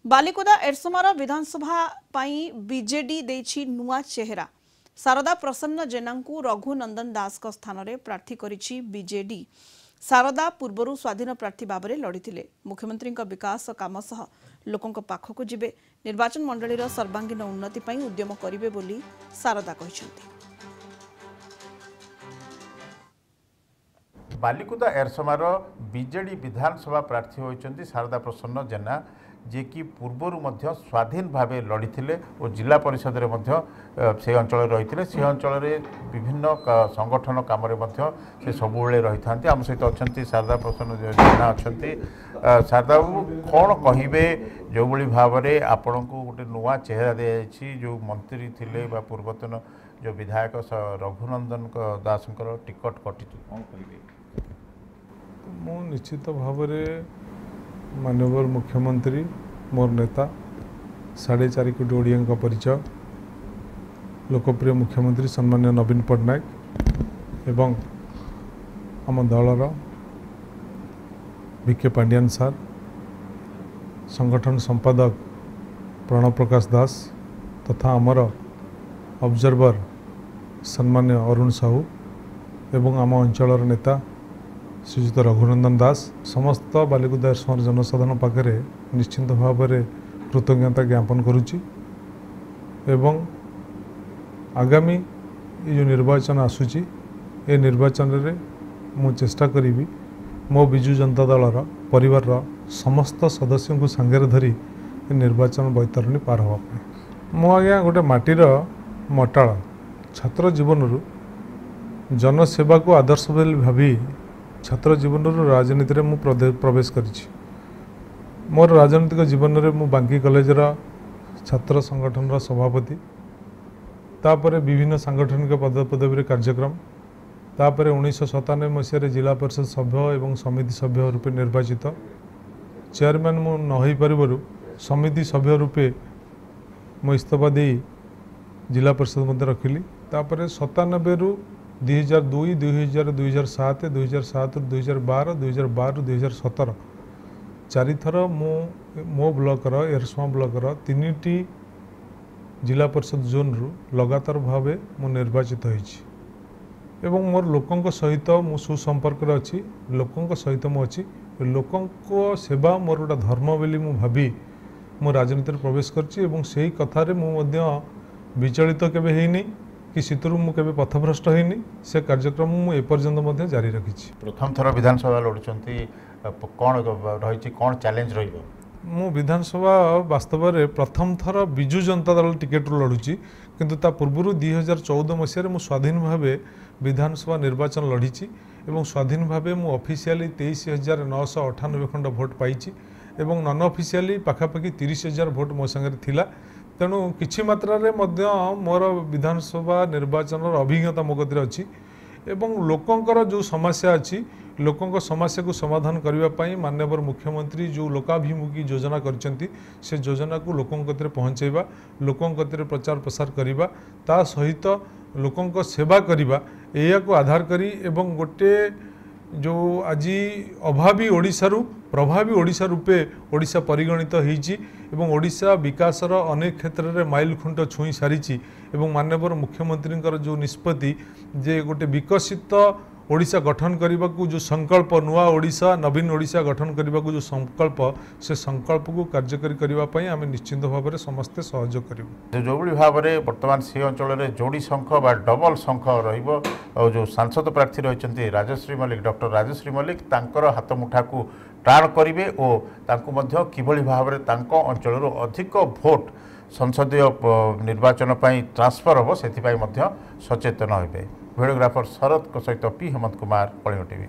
बालिकुदा एरसमार विधानसभा पाई BJD देछि नुआ चेहरा। शारदा प्रसन्न जेना को रघुनंदन दास को स्थान में प्रार्थी करिछि बीजेडी। शारदा पूर्वरु स्वाधीन प्रार्थी भाव लड़िथिले। मुख्यमंत्री विकास काम सह लोकों पाखक जिबे निर्वाचन मंडलीर सर्वांगीन उन्नति पई उद्यम करिवे बोली शारदा कहिसेंति। बालिकुदा एरसमार बीजेडी विधानसभा प्रार्थी होइचंती शारदा प्रसन्न जेना, जे कि पूर्वरु मध्य स्वाधीन भाव लड़िथिले और जिला परिषद रे मध्य से अंचल रही से अंचल विभिन्न संगठन काम से सबुले रही था। आम सहित अच्छा शारदा प्रसन्न जेना अच्छा। शारदा बाबू कौन कहे जो भाव में आपण को गोटे नुआ चेहरा दी जो मंत्री थिले बा पूर्वतन जो विधायक रघुनंदन दास टिकट कटि कौन कहे? मु निश्चित भाव माननीय मुख्यमंत्री मोर नेता 4.5 कोटी ओडिया परिचय लोकप्रिय मुख्यमंत्री सम्मान्य नवीन पट्टनायक एवं आम दलर वीके पांडियान सार, संगठन संपादक प्रणव प्रकाश दास तथा आमर ऑब्जर्वर सम्मान्य अरुण साहू एवं आम अंचल नेता श्रीजुत रघुनंदन दास समस्त बालिकुदा एरसमार जनसाधारण पाखे निश्चिंत भाव में कृतज्ञता ज्ञापन करुच्ची एवं आगामी ये जो निर्वाचन आसूची ए निर्वाचन रे मु चेष्टा करी मो बिजु जनता दलर परिवार समस्त सदस्यों को सांगे धरी निर्वाचन बैतरणी पार होगा। मु आज्ञा गोटे माटीर मटाल छात्र जीवन जनसेवा को आदर्श भावी छात्र जीवन राजनीति रे मु प्रवेश करिछि। मोर राजनीतिक जीवन रे मु बांकी कॉलेजर छात्र संगठन सभापति, तापरे विभिन्न सांगठनिक पदपदवी कार्यक्रम, तापरे 1997 मसीह जिला परिषद सभ्य एवं समिति सभ्य रूपे निर्वाचित। चेयरमैन मु न होई परिबरु समिति सभ्य रूपे मु इस्तीफा दे जिला परिषद मध्य रखिली। तापरे 97 रु 2002, 2000, 2007, 2007, 2012, 2012, 2017 चारिथर मो ब्लॉक एरसमा ब्लॉक 3टी जिला परिषद जोन रु लगातार भाव मु निर्वाचित होइछि एवं मोर लोकों सहित मु सुसंपर्क अच्छी। लोकों सहित मु अच्छी लोकों सेवा मोर गोटे धर्म बोली मु भावी मु राजनीति प्रवेश करछि एवं सेही कथारे मु मध्य विचलित केबे हेइनी कि सितरु मु केबे पथभ्रष्ट होइनी। से कार्यक्रम मु एपर्यंत मध्य जारी रखिछि। प्रथम थर विधानसभा लड़ुचंती कौन रही कौन चैलेंज रही? मु विधानसभा वास्तव में प्रथम थर बिजु जनता दल टिकेट लड़ुची, किंतु ता पूर्व 2014 मसीह मु स्वाधीन भाव विधानसभा निर्वाचन लड़ीची एवं स्वाधीन भाव मु ऑफिशियली 23,998 खंड भोट पाइची एवं नॉन ऑफिशियली पाखापाखि 30,000 भोट मो संगे थिला। तेणु किछि मात्रा रे मध्य मोर विधानसभा निर्वाचन अभिज्ञता मो गतिर अच्छी एवं लोकंकर जो समस्या अच्छी लोकों समस्या को समाधान करने माननीय मुख्यमंत्री जो लोकाभिमुखी योजना करचंती से योजना को लोकों कतिरे पहुँचेबा, लोकों कतिरे प्रचार प्रसार करिबा, ता सहित लोकों सेवा करिबा एया को आधार करी एवं गोटे जो आज अभावी ओडिशारू प्रभावी ओडिशा रूपे ओडिशा परिगणित होईची एवं ओडिशा विकासर अनेक क्षेत्र में माइल खुंट छुई सारी एवं माननीय मुख्यमंत्री जो निष्पत्ति जे गोटे विकसित ओडिशा गठन करने को जो संकल्प नुआ ओडिशा नवीन ओडिशा गठन करने को जो संकल्प से संकल्प को कार्यकारी करने आम निश्चित भाव में समस्ते सहयोग करूँ। जो भाव में बर्तमान से अंचल में जोड़ी शंख बा डबल शंख और जो सांसद प्रार्थी रही राजश्री मल्लिक डॉक्टर राजश्री मल्लिक तांकर हाथ मुठा को टाण करेंगे और किभली भाव में अंचल अधिक भोट संसदीय निर्वाचन ट्रांसफर हम से सचेतन हे। भिडियोग्राफर शरद सहित पी हेमंत कुमार, कलिंग टीवी।